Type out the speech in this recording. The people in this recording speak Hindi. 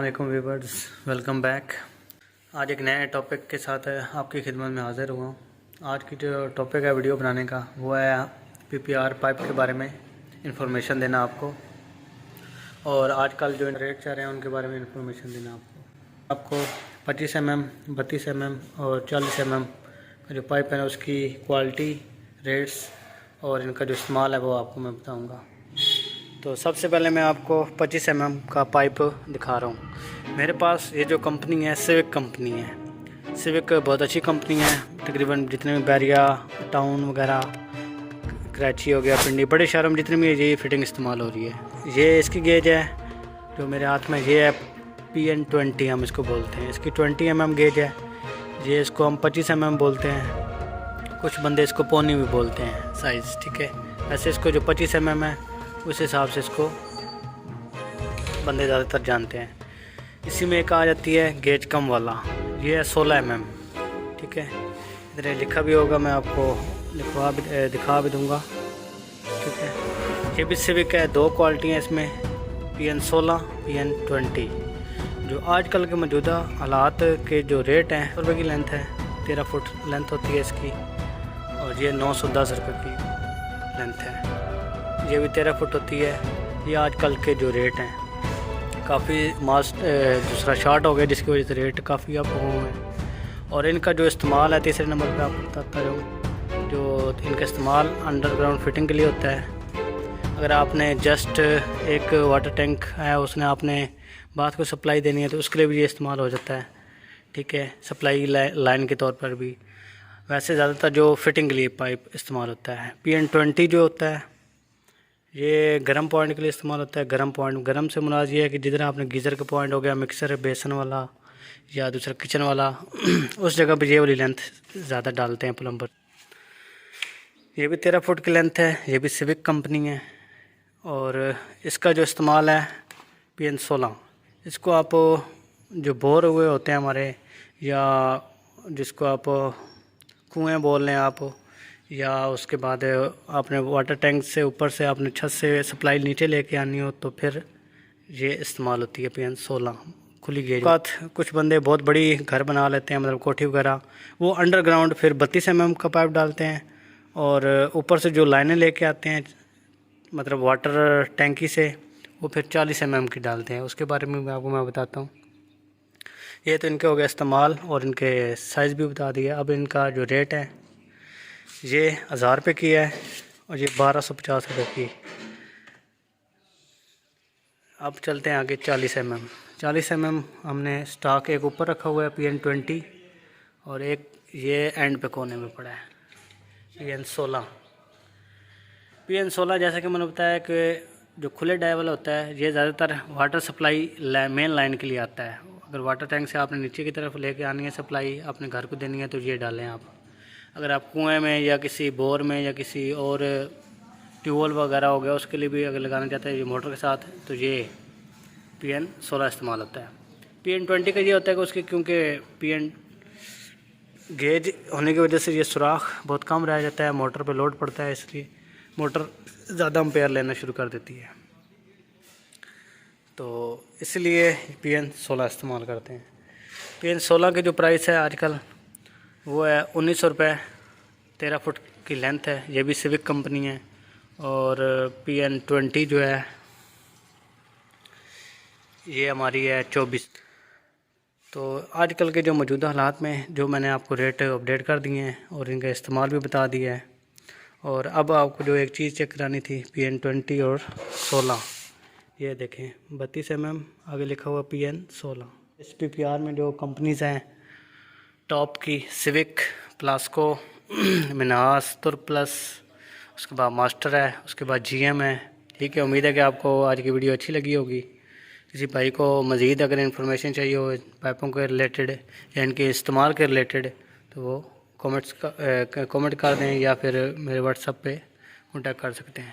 वालेकुम व्यूअर्स, वेलकम बैक। आज एक नए टॉपिक के साथ आपकी खिदमत में हाज़िर हुआ हूँ। आज की जो टॉपिक है वीडियो बनाने का वो है पीपीआर पाइप के बारे में इंफॉर्मेशन देना आपको, और आजकल जो रेट चल रहे हैं उनके बारे में इंफॉर्मेशन देना आपको 25 mm, 32 mm और 40 mm का जो पाइप है उसकी क्वालिटी, रेट्स और इनका जो इस्तेमाल है वो आपको मैं बताऊँगा। तो सबसे पहले मैं आपको 25 mm का पाइप दिखा रहा हूँ। मेरे पास ये जो कंपनी है सिविक कंपनी है। सिविक बहुत अच्छी कंपनी है। तकरीबन जितने भी बैरिया टाउन वगैरह, कराची हो गया, पिंडी, बड़े शहरों में जितने भी ये फिटिंग इस्तेमाल हो रही है। ये इसकी गेज है जो मेरे हाथ में, ये है PN20 हम इसको बोलते हैं। इसकी 20 mm गेज है। ये इसको हम 25 mm बोलते हैं। कुछ बंदे इसको पौनी भी बोलते हैं साइज़, ठीक है। वैसे इसको जो 25 mm है उस हिसाब से इसको बंदे ज़्यादातर जानते हैं। इसी में एक आ जाती है गेज कम वाला, ये है 16 mm, ठीक है। इधर लिखा भी होगा, मैं आपको दिखा भी दूंगा, ठीक है। ये भी सिविक है। दो क्वालिटी हैं इसमें, PN16, PN20। जो आजकल के मौजूदा हालात के जो रेट हैं, 100 रुपये की लेंथ है, 13 फुट लेंथ होती है इसकी, और ये 910 रुपये की लेंथ है। ये भी 13 फुट होती है। ये आजकल के जो रेट हैं काफ़ी दूसरा शॉर्ट हो गया, जिसकी वजह से रेट काफ़ी अप हुए हैं। और इनका जो इस्तेमाल है, तीसरे नंबर पे आपको बताता रहूँ, जो इनका इस्तेमाल अंडरग्राउंड फिटिंग के लिए होता है। अगर आपने जस्ट एक वाटर टैंक है, उसने आपने बाथ को सप्लाई देनी है तो उसके लिए भी ये इस्तेमाल हो जाता है, ठीक है। सप्लाई लाइन के तौर पर भी। वैसे ज़्यादातर जो फिटिंग के लिए पाइप इस्तेमाल होता है। PN20 जो होता है ये गर्म पॉइंट के लिए इस्तेमाल होता है। गर्म पॉइंट, गर्म से मुराद ये है कि जिधर आपने गीज़र का पॉइंट हो गया, मिक्सर बेसन वाला या दूसरा किचन वाला, उस जगह पे ये वाली लेंथ ज़्यादा डालते हैं प्लम्बर। ये भी 13 फुट की लेंथ है। ये भी सिविक कंपनी है। और इसका जो इस्तेमाल है PN16। इसको आप जो बोर हुए होते हैं हमारे, या जिसको आप कुएँ बोल लें आप, या उसके बाद आपने वाटर टैंक से ऊपर से आपने छत से सप्लाई नीचे लेके आनी हो, तो फिर ये इस्तेमाल होती है PN16 खुली गेज। कुछ बंदे बहुत बड़ी घर बना लेते हैं, मतलब कोठी वगैरह, वो अंडरग्राउंड फिर 32 mm का पाइप डालते हैं, और ऊपर से जो लाइनें लेके आते हैं मतलब वाटर टैंकी से, वो फिर 40 mm की डालते हैं। उसके बारे में आपको मैं बताता हूँ। ये तो इनके हो गया इस्तेमाल, और इनके साइज़ भी बता दिया। अब इनका जो रेट है ये 1000 रुपये की है, और ये 1250 रुपये की। अब चलते हैं आगे 40 mm। 40 mm हमने स्टॉक एक ऊपर रखा हुआ है PN20, और एक ये एंड पे कोने में पड़ा है PN16। PN16 जैसा कि मैंने बताया कि जो खुले डाई वाला होता है, ये ज़्यादातर वाटर सप्लाई मेन लाइन के लिए आता है। अगर वाटर टैंक से आपने नीचे की तरफ लेके आनी है सप्लाई, अपने घर को देनी है, तो ये डालें आप। अगर आप कुएं में या किसी बोर में या किसी और ट्यूबवेल वगैरह हो गया, उसके लिए भी अगर लगाना चाहते हैं ये मोटर के साथ, तो ये PN16 इस्तेमाल होता है। PN20 का ये होता है कि उसकी, क्योंकि PN गेज होने की वजह से ये सुराख बहुत कम रह जाता है, मोटर पे लोड पड़ता है, इसलिए मोटर ज़्यादा एम्पेयर लेना शुरू कर देती है, तो इसलिए PN16 इस्तेमाल करते हैं। PN16 की जो प्राइस है आजकल वो है 1900 रुपये। 13 फुट की लेंथ है। ये भी सिविक कंपनी है। और PN20 जो है ये हमारी है 24। तो आजकल के जो मौजूदा हालात में जो मैंने आपको रेट अपडेट कर दिए हैं, और इनका इस्तेमाल भी बता दिया है। और अब आपको जो एक चीज़ चेक करानी थी PN20 और 16, ये देखें 32 mm आगे लिखा हुआ PN16। इस PPR में जो कंपनीज़ हैं टॉप की, सिविक, प्लास्को, मिनास, तुरप्लस, उसके बाद मास्टर है, उसके बाद GM है, ठीक है। उम्मीद है कि आपको आज की वीडियो अच्छी लगी होगी। किसी भाई को मज़ीद अगर इन्फॉर्मेशन चाहिए हो पाइपों के रिलेटेड या इनके इस्तेमाल के रिलेटेड, तो वो कमेंट कर दें, या फिर मेरे व्हाट्सएप पे कॉन्टेक्ट कर सकते हैं।